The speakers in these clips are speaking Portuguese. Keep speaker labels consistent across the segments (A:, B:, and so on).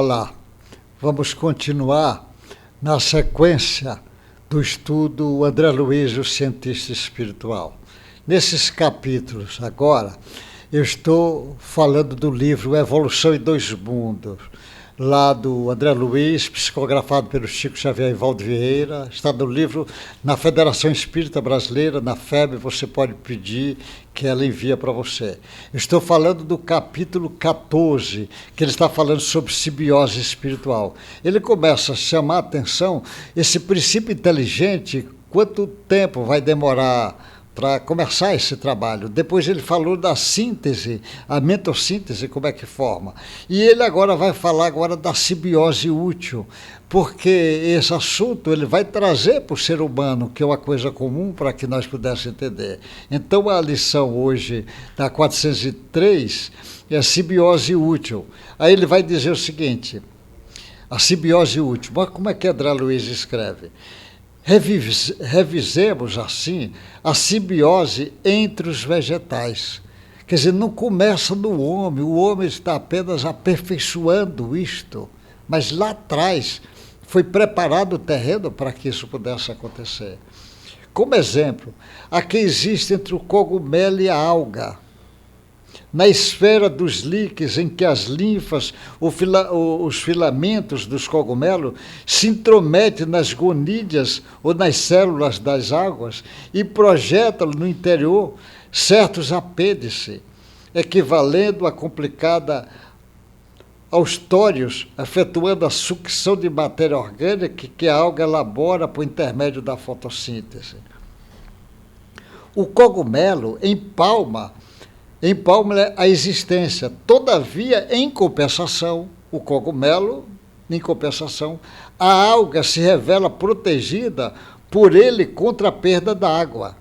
A: Olá, vamos continuar na sequência do estudo André Luiz, o cientista espiritual. Nesses capítulos agora, eu estou falando do livro Evolução em Dois Mundos, lá do André Luiz, psicografado pelo Chico Xavier e Valdo Vieira. Está no livro na Federação Espírita Brasileira, na FEB, você pode pedir que ela envia para você. Estou falando do capítulo 14, que ele está falando sobre simbiose espiritual. Ele começa a chamar a atenção, esse princípio inteligente, quanto tempo vai demorar para começar esse trabalho. Depois ele falou da síntese, a mentossíntese, como é que forma. E ele agora vai falar da simbiose útil, porque esse assunto ele vai trazer para o ser humano, que é uma coisa comum, para que nós pudéssemos entender. Então a lição hoje, da 403, é a simbiose útil. Aí ele vai dizer o seguinte, a simbiose útil. Mas como é que André Luiz escreve? Revisemos, assim, a simbiose entre os vegetais. Quer dizer, não começa no homem, o homem está apenas aperfeiçoando isto, mas lá atrás foi preparado o terreno para que isso pudesse acontecer. Como exemplo, a que existe entre o cogumelo e a alga. Na esfera dos líquens em que as linfas, os filamentos dos cogumelos se intrometem nas gonídeas ou nas células das águas e projetam no interior certos apêndices, equivalendo a complicada aos tórios, efetuando a sucção de matéria orgânica que a alga elabora por intermédio da fotossíntese. O cogumelo empalma a existência. Todavia, em compensação, o cogumelo, em compensação, a alga se revela protegida por ele contra a perda da água.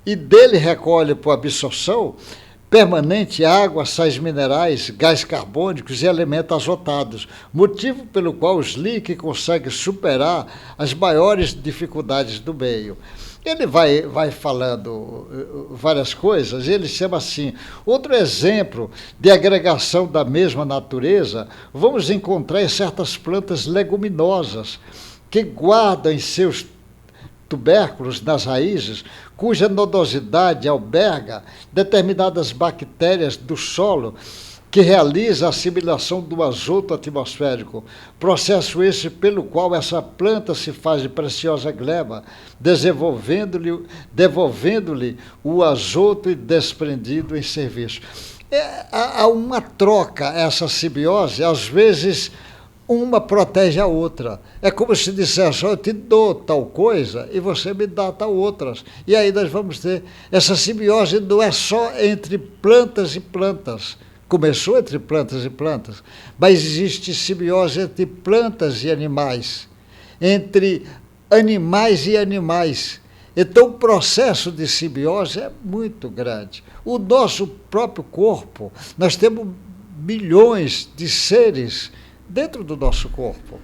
A: E dele recolhe por absorção permanente água, sais minerais, gás carbônicos e elementos azotados, motivo pelo qual os líquens conseguem superar as maiores dificuldades do meio. Ele vai falando várias coisas, ele chama assim, outro exemplo de agregação da mesma natureza, vamos encontrar em certas plantas leguminosas, que guardam em seus tubérculos nas raízes, cuja nodosidade alberga determinadas bactérias do solo, que realiza a assimilação do azoto atmosférico, processo esse pelo qual essa planta se faz de preciosa gleba, devolvendo-lhe o azoto e desprendido em serviço. Há uma troca, essa simbiose, às vezes uma protege a outra. É como se dissesse, eu te dou tal coisa e você me dá tal outras. E aí nós vamos ter, essa simbiose não é só entre plantas e plantas, começou entre plantas e plantas, mas existe simbiose entre plantas e animais, entre animais e animais. Então o processo de simbiose é muito grande. O nosso próprio corpo, nós temos milhões de seres dentro do nosso corpo,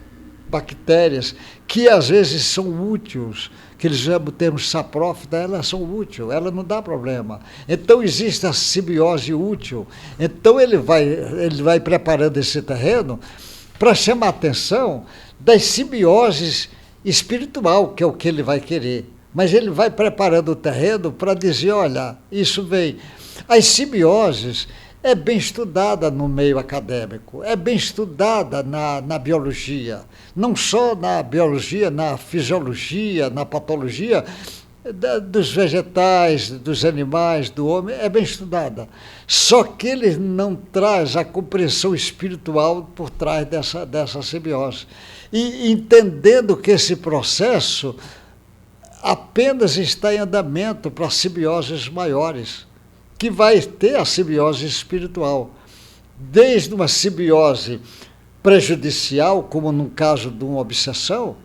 A: bactérias que às vezes são úteis, que eles chamam o termo saprófita, elas são úteis, ela não dá problema. Então existe a simbiose útil. Então ele vai preparando esse terreno para chamar a atenção das simbioses espiritual, que é o que ele vai querer. Mas ele vai preparando o terreno para dizer, olha, isso vem. As simbioses é bem estudada no meio acadêmico, é bem estudada na biologia, não só na biologia, na fisiologia, na patologia dos vegetais, dos animais, do homem, é bem estudada. Só que ele não traz a compreensão espiritual por trás dessa simbiose. E entendendo que esse processo apenas está em andamento para simbioses maiores, que vai ter a simbiose espiritual, desde uma simbiose prejudicial, como no caso de uma obsessão,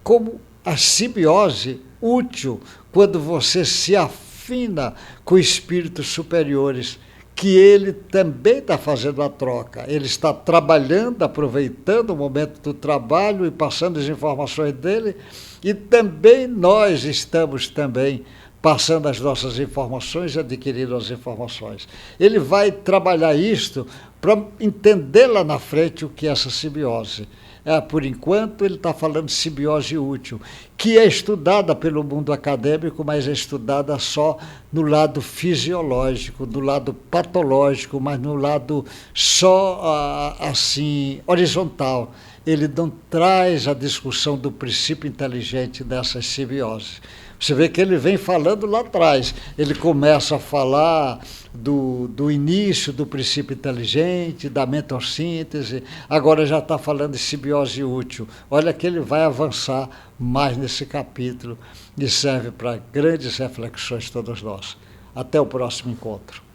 A: como a simbiose útil, quando você se afina com espíritos superiores, que ele também está fazendo a troca, ele está trabalhando, aproveitando o momento do trabalho e passando as informações dele, e também nós estamos também passando as nossas informações e adquirindo as informações. Ele vai trabalhar isto para entender lá na frente o que é essa simbiose. Por enquanto, ele está falando de simbiose útil, que é estudada pelo mundo acadêmico, mas é estudada só no lado fisiológico, do lado patológico, mas no lado só assim horizontal. Ele não traz a discussão do princípio inteligente dessas simbioses. Você vê que ele vem falando lá atrás. Ele começa a falar do início do princípio inteligente, da mentossíntese, agora já está falando de simbiose útil. Olha que ele vai avançar mais nesse capítulo e serve para grandes reflexões todas nós. Até o próximo encontro.